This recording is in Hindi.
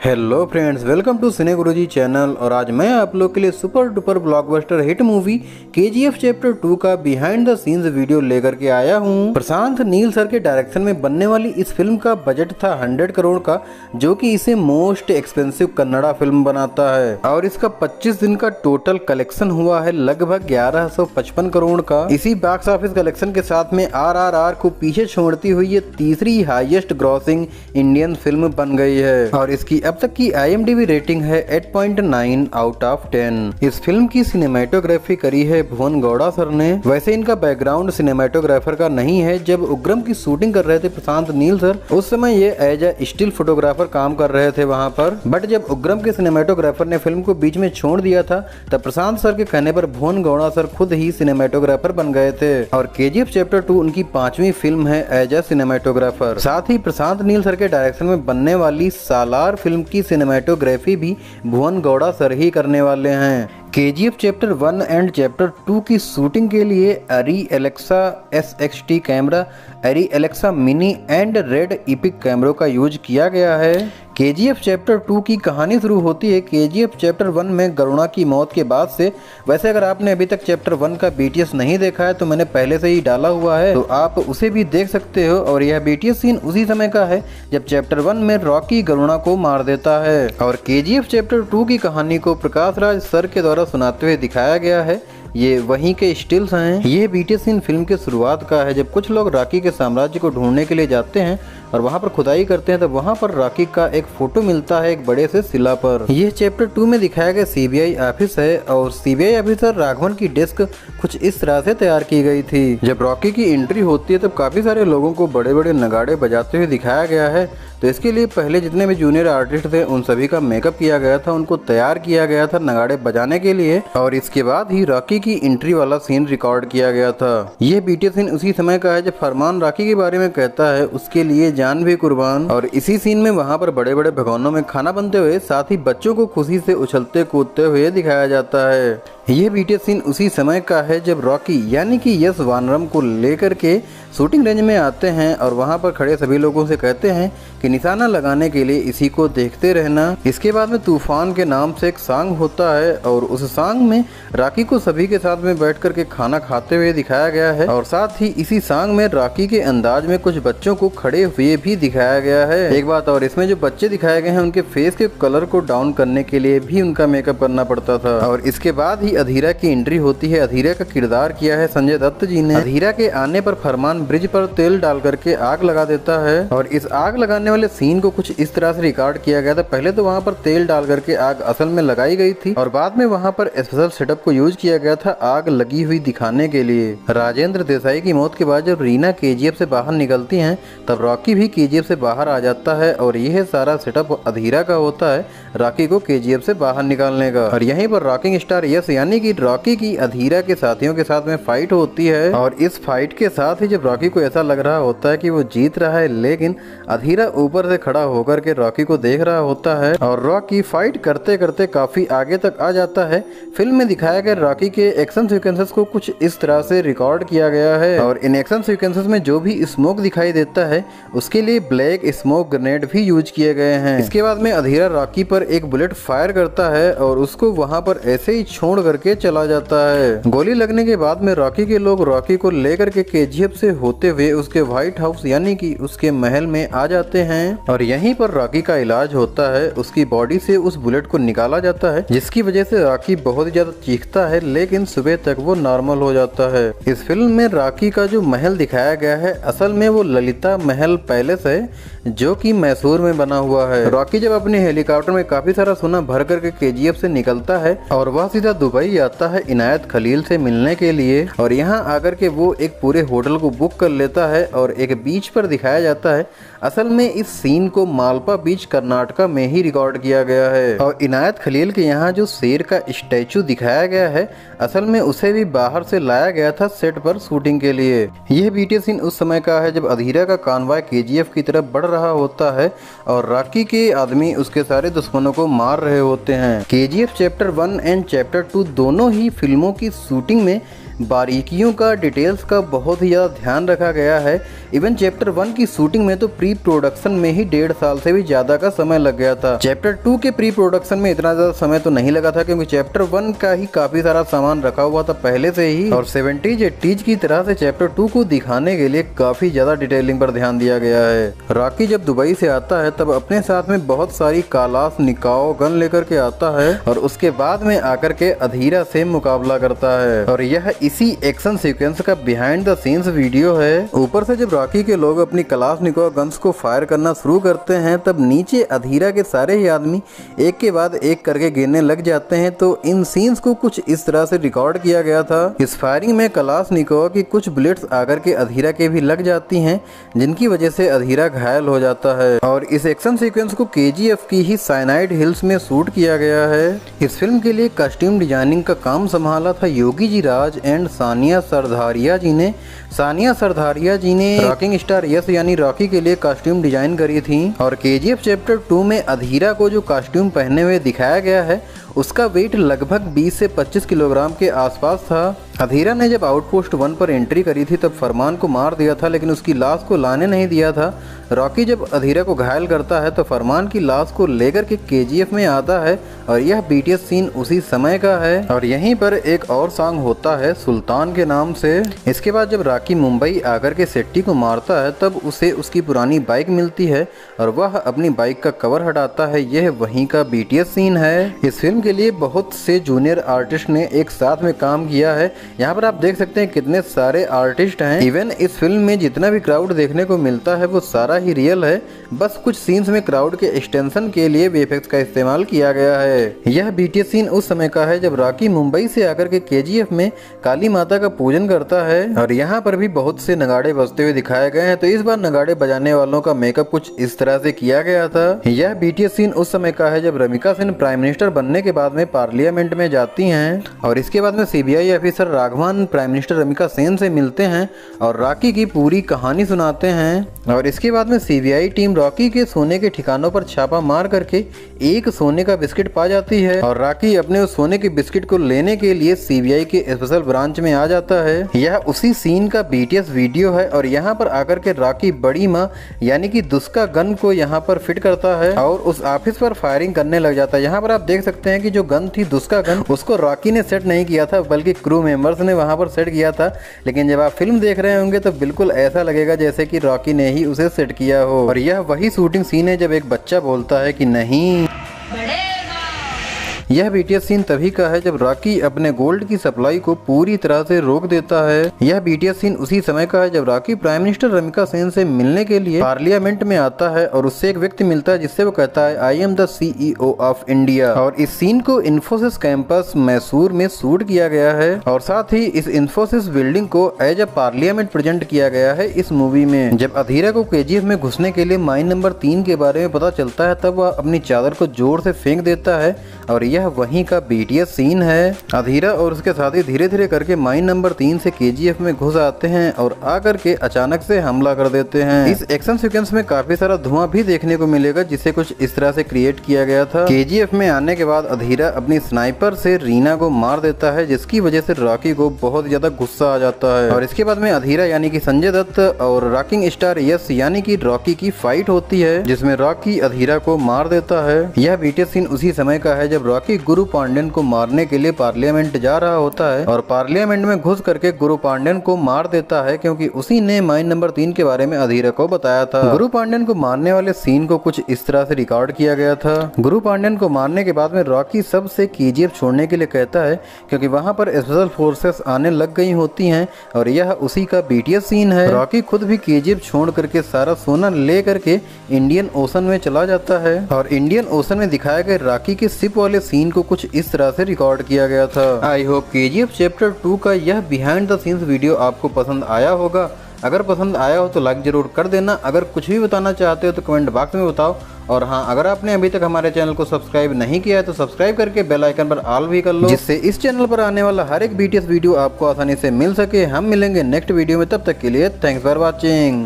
Hello friends, welcome to cine Guruji channel. और आज मैं आप लोग के लिए super duper blockbuster hit movie KGF chapter 2 का बिहाइंड द सीन्स वीडियो लेकर के आया हूं। प्रशांत नील सर के डायरेक्शन में बनने वाली इस फिल्म का बजट था 100 करोड़ का, जो कि इसे मोस्ट एक्सपेंसिव कन्नड़ा फिल्म बनाता है। और इसका 25 दिन का टोटल कलेक्शन हुआ है लगभग 1155 करोड़ का। इसी बॉक्स ऑफिस कलेक्शन के साथ में RRR को पीछे छोड़ती हुई ये तीसरी हाईएस्ट ग्रॉसिंग इंडियन फिल्म बन गई है। और इसकी अब तक की IMDb रेटिंग है 8.9 आउट ऑफ 10। इस फिल्म की सिनेमेटोग्राफी करी है भुवन गौड़ा सर ने। वैसे इनका बैकग्राउंड सिनेमेटोग्राफर का नहीं है। जब उग्रम की शूटिंग कर रहे थे प्रशांत नील सर, उस समय ये एज ए स्टिल फोटोग्राफर काम कर रहे थे वहाँ पर। बट जब उग्रम के सिनेमेटोग्राफर ने फिल्म को बीच में छोड़ दिया था, तब प्रशांत सर के कहने पर भुवन गौड़ा सर खुद ही सिनेमेटोग्राफर बन गए थे। और KGF चैप्टर 2 उनकी 5वीं फिल्म है एज ए सिनेमेटोग्राफर। साथ ही प्रशांत नील सर के डायरेक्शन में बनने वाली सालार फिल्म की सिनेमेटोग्राफी भी भुवन गौड़ा सर ही करने वाले हैं। KGF चैप्टर 1 एंड चैप्टर 2 की शूटिंग के लिए अरी एलेक्सा SXT कैमरा, अरी Alexa mini and red EPIC कैमरों का यूज किया गया है। KGF चैप्टर 2 की कहानी शुरू होती है KGF चैप्टर 1 में गरुणा की मौत के बाद से। वैसे अगर आपने अभी तक चैप्टर 1 का BTS नहीं देखा है तो मैंने पहले से ही डाला हुआ है, तो आप उसे भी देख सकते हो। और यह BTS सीन उसी समय का है जब चैप्टर 1 में रॉकी गरुणा को मार देता है। और KGF चैप्टर 2 की कहानी को प्रकाश राज सर के द्वारा सुनाते हुए दिखाया गया है। ये वहीं के स्टिल्स हैं। ये BTS सीन फिल्म के शुरुआत का है, जब कुछ लोग रॉकी के साम्राज्य को ढूंढने के लिए जाते हैं और वहाँ पर खुदाई करते हैं, तब वहाँ पर रॉकी का एक फोटो मिलता है एक बड़े से शिला पर। यह चैप्टर 2 में दिखाया गया CBI ऑफिस है। और CBI ऑफिसर राघवन की डेस्क कुछ इस तरह से तैयार की गई थी। जब रॉकी की एंट्री होती है तब काफी सारे लोगों को बड़े बड़े नगाड़े बजाते हुए दिखाया गया है। तो इसके लिए पहले जितने भी जूनियर आर्टिस्ट थे उन सभी का मेकअप किया गया था, उनको तैयार किया गया था नगाड़े बजाने के लिए। और इसके बाद ही रॉकी की एंट्री वाला सीन रिकॉर्ड किया गया था। यह BTS सीन उसी समय का है जब फरमान रॉकी के बारे में कहता है उसके लिए जान भी कुर्बान। और इसी सीन में वहाँ पर बड़े बड़े भगोनों में खाना बनते हुए, साथ ही बच्चों को खुशी से उछलते कूदते हुए दिखाया जाता है। यह BTS सीन उसी समय का है जब रॉकी यानी कि यश वानरम को लेकर के शूटिंग रेंज में आते हैं और वहां पर खड़े सभी लोगों से कहते हैं कि निशाना लगाने के लिए इसी को देखते रहना। इसके बाद में तूफान के नाम से एक सॉन्ग होता है और उस सॉन्ग में रॉकी को सभी के साथ में बैठ करके खाना खाते हुए दिखाया गया है। और साथ ही इसी सॉन्ग में रॉकी के अंदाज में कुछ बच्चों को खड़े हुए भी दिखाया गया है। एक बात और, इसमें जो बच्चे दिखाए गए हैं उनके फेस के कलर को डाउन करने के लिए भी उनका मेकअप करना पड़ता था। और इसके बाद ही अधीरा की एंट्री होती है। अधीरा का किरदार किया है संजय दत्त जी ने। अधीरा के आने पर फरमान ब्रिज पर तेल डाल करके आग लगा देता है। और इस आग लगाने वाले सीन को कुछ इस तरह से रिकॉर्ड किया गया था। पहले तो वहाँ पर तेल डाल करके आग असल में लगाई गई थी और बाद में वहाँ पर स्पेशल सेटअप को यूज किया गया था आग लगी हुई दिखाने के लिए। राजेंद्र देसाई की मौत के बाद जब रीना KGF से बाहर निकलती हैं, तब रॉकी भी KGF से बाहर आ जाता है। और यह सारा सेटअप अधीरा का होता है रॉकी को KGF से बाहर निकालने का। और यहीं पर रॉकिंग स्टार यस यानी कि रॉकी की अधीरा के साथियों के साथ में फाइट होती है। और इस फाइट के साथ ही जब रॉकी को ऐसा लग रहा होता है कि वो जीत रहा है, लेकिन अधीरा ऊपर से खड़ा होकर के रॉकी को देख रहा होता है और रॉकी फाइट करते करते काफी आगे तक आ जाता है। फिल्म में दिखाया गया रॉकी के एक्शन सीक्वेंसेस को कुछ इस तरह से रिकॉर्ड किया गया है। और इन एक्शन सीक्वेंसेस में जो भी स्मोक दिखाई देता है उसके लिए ब्लैक स्मोक ग्रेनेड भी यूज किए गए हैं। इसके बाद में अधीरा रॉकी पर एक बुलेट फायर करता है और उसको वहां पर ऐसे ही छोड़ करके चला जाता है। गोली लगने के बाद में रॉकी के लोग रॉकी को लेकर के KGF से होते हुए उसके व्हाइट हाउस यानी कि उसके महल में आ जाते हैं। और यहीं पर रॉकी का इलाज होता है। उसकी बॉडी से उस बुलेट को निकाला जाता है, जिसकी वजह से रॉकी बहुत ही ज्यादा चीखता है, लेकिन सुबह तक वो नॉर्मल हो जाता है। इस फिल्म में रॉकी का जो महल दिखाया गया है असल में वो ललिता महल पैलेस है, जो कि मैसूर में बना हुआ है। रॉकी जब अपने हेलीकॉप्टर में काफी सारा सोना भर करके KGF से निकलता है और वह सीधा दुबई आता है इनायत खलील से मिलने के लिए। और यहाँ आकर के वो एक पूरे होटल को बुक कर लेता है और एक बीच पर दिखाया जाता है। असल में इस सीन को मालपा बीच कर्नाटका में ही रिकॉर्ड किया गया है। और इनायत खलील के यहाँ जो शेर का स्टैचू दिखाया गया है असल में उसे भी बाहर से लाया गया था सेट पर शूटिंग के लिए। यह BTS सीन उस समय का है जब अधीरा का कानवाय KGF की तरफ बढ़ रहा होता है और रॉकी के आदमी उसके सारे दुश्मनों को मार रहे होते हैं। KGF चैप्टर 1 एंड चैप्टर 2 दोनों ही फिल्मों की शूटिंग में बारीकियों का, डिटेल्स का बहुत ही ज़्यादा ध्यान रखा गया है। इवन चैप्टर 1 की शूटिंग में तो प्री प्रोडक्शन में ही 1.5 साल से भी ज़्यादा का समय लग गया था। चैप्टर 2 के प्री प्रोडक्शन में इतना ज़्यादा समय तो नहीं लगा था, क्योंकि चैप्टर 1 का ही काफ़ी सारा सामान रखा हुआ था पहले से ही, और 70s 80s की तरह से चैप्टर 2 को दिखाने के लिए काफ़ी ज़्यादा डिटेलिंग पर ध्यान दिया गया है। रॉकी जब दुबई से आता है तब अपने साथ में बहुत सारी कालाश्निकोव गन लेकर के आता है, और उसके बाद में आकर के अधीरा से मुकाबला करता है। और यह इसी एक्शन सीक्वेंस का बिहाइंड द सीन्स वीडियो है। ऊपर से जब रॉकी के लोग अपनी कालाश्निकोव गन्स को फायर करना शुरू करते हैं, तब नीचे अधीरा के सारे ही आदमी एक के बाद एक करके गिरने लग जाते हैं। तो इन सीन्स को कुछ इस तरह से रिकॉर्ड किया गया था। इस फायरिंग में कालाश्निकोव की कुछ बुलेट्स आकर के अधीरा के भी लग जाती हैं, जिनकी वजह से अधीरा घायल हो जाता है। और इस एक्शन सीक्वेंस को KGF की ही साइनाइड हिल्स में शूट किया गया है। इस फिल्म के लिए कॉस्ट्यूम डिजाइनिंग का काम संभाला था योगी जी राज एंड सानिया सरधारिया जी ने। सानिया सरधारिया जी ने रॉकिंग स्टार यस यानी रॉकी के लिए कॉस्ट्यूम डिजाइन करी थी। और KGF चैप्टर 2 में अधीरा को जो कॉस्ट्यूम पहने हुए दिखाया गया है, उसका वेट लगभग 20 से 25 किलोग्राम के आसपास था। अधीरा ने जब आउटपोस्ट 1 पर एंट्री करी थी तब फरमान को मार दिया था, लेकिन उसकी लाश को लाने नहीं दिया था। रॉकी जब अधीरा को घायल करता है तो फरमान की लाश को लेकर के KGF में आता है, और यह BTS सीन उसी समय का है। और यहीं पर एक और सॉन्ग होता है सुल्तान के नाम से। इसके बाद जब रॉकी मुंबई आकर के सेट्टी को मारता है तब उसे उसकी पुरानी बाइक मिलती है, और वह अपनी बाइक का कवर हटाता है। यह वहीं का BTS सीन है। इस फिल्म के लिए बहुत से जूनियर आर्टिस्ट ने एक साथ में काम किया है। यहाँ पर आप देख सकते हैं कितने सारे आर्टिस्ट हैं। इवन इस फिल्म में जितना भी क्राउड देखने को मिलता है वो सारा ही रियल है, बस कुछ सीन्स में क्राउड के एक्सटेंशन के लिए VFX का इस्तेमाल किया गया है। यह BTS सीन उस समय का है जब रॉकी मुंबई से आकर के KGF में काली माता का पूजन करता है, और यहाँ पर भी बहुत से नगाड़े बजते हुए दिखाए गए हैं। तो इस बार नगाड़े बजाने वालों का मेकअप कुछ इस तरह से किया गया था। यह BTS सीन उस समय का है जब रमिका सेन प्राइम मिनिस्टर बनने के बाद में पार्लियामेंट में जाती हैं, और इसके बाद में CBI officer Raghavan prime minister Ramika Sen से मिलते हैं और रॉकी की पूरी कहानी सुनाते हैं। और इसके बाद में CBI टीम रॉकी के सोने के ठिकानों पर छापा मार करके एक सोने का बिस्किट पा जाती है, और रॉकी अपने उस सोने के बिस्किट को लेने के लिए CBI के स्पेशल ब्रांच में आ जाता है। यह उसी सीन का BTS वीडियो है, और यहाँ पर आकर के रॉकी बड़ी माँ यानी कि दुस्का गन को यहाँ पर फिट करता है और उस ऑफिस पर फायरिंग करने लग जाता है। यहाँ पर आप देख सकते हैं कि जो गन थी दुस्का गन, उसको रॉकी ने सेट नहीं किया था, बल्कि क्रू मेंबर्स ने वहां पर सेट किया था। लेकिन जब आप फिल्म देख रहे होंगे तो बिल्कुल ऐसा लगेगा जैसे कि रॉकी ने ही उसे सेट किया हो। और यह वही शूटिंग सीन है जब एक बच्चा बोलता है कि नहीं। यह BTS सीन तभी का है जब रॉकी अपने गोल्ड की सप्लाई को पूरी तरह से रोक देता है। यह BTS सीन उसी समय का है जब Rocky prime minister Ramika Sen से मिलने के लिए पार्लियामेंट में आता है, और उससे एक व्यक्ति मिलता है जिससे वो कहता है I am the CEO of India. और इस सीन को इन्फोसिस कैंपस मैसूर में शूट किया गया है, और साथ ही इस इन्फोसिस बिल्डिंग को एज अ पार्लियामेंट प्रेजेंट किया गया है इस मूवी में। जब अधीरा को KGF में घुसने के लिए माइन नंबर 3 के बारे में पता चलता है तब वह अपनी चादर को जोर से फेंक देता है, और यह वहीं का BTS सीन है। अधीरा और उसके साथी धीरे धीरे करके माइन नंबर 3 से KGF में घुस आते हैं और आकर के अचानक से हमला कर देते हैं। इस एक्शन सीक्वेंस में काफी सारा धुआं भी देखने को मिलेगा, जिसे कुछ इस तरह से क्रिएट किया गया था। KGF में आने के बाद अधीरा अपनी स्नाइपर से रीना को मार देता है, जिसकी वजह से रॉकी को बहुत ज्यादा गुस्सा आ जाता है। और इसके बाद में अधीरा यानी कि संजय दत्त और रॉकिंग स्टार यस यानी कि रॉकी की फाइट होती है, जिसमें रॉकी अधीरा को मार देता है। यह BTS सीन उसी समय का है जब रॉकी गुरु पांड्यन को मारने के लिए पार्लियामेंट जा रहा होता है, और पार्लियामेंट में घुस करके गुरु पांड्यन को मार देता है, क्योंकि उसी ने माइन नंबर 3 के बारे में अधीरा को बताया था। गुरु पांड्यन को मारने वाले सीन को कुछ इस तरह से रिकॉर्ड किया गया था। गुरु पांड्यन को मारने के बाद में रॉकी सबसे KGF छोड़ने के लिए कहता है, क्योंकि वहां पर स्पेशल फोर्सेस आने लग गई होती हैं, और यह उसी का BTS सीन है। रॉकी खुद भी KGF छोड़ करके सारा सोना ले करके इंडियन ओशन में चला जाता है, और इंडियन ओशन में दिखाए गए रॉकी के शिप वाले सीन को कुछ इस तरह से रिकॉर्ड किया गया था। आई होप KGF चैप्टर 2 का यह बिहाइंड द सीन्स वीडियो आपको पसंद आया होगा। अगर पसंद आया हो तो लाइक जरूर कर देना। अगर कुछ भी बताना चाहते हो तो कमेंट बॉक्स में बताओ। और हाँ, अगर आपने अभी तक हमारे चैनल को सब्सक्राइब नहीं किया है तो सब्सक्राइब करके बेल आइकन पर ऑल भी कर लो, जिससे इस चैनल पर आने वाला हर एक BTS वीडियो आपको आसानी से मिल सके। हम मिलेंगे नेक्स्ट वीडियो में, तब तक के लिए थैंक्स फॉर वॉचिंग।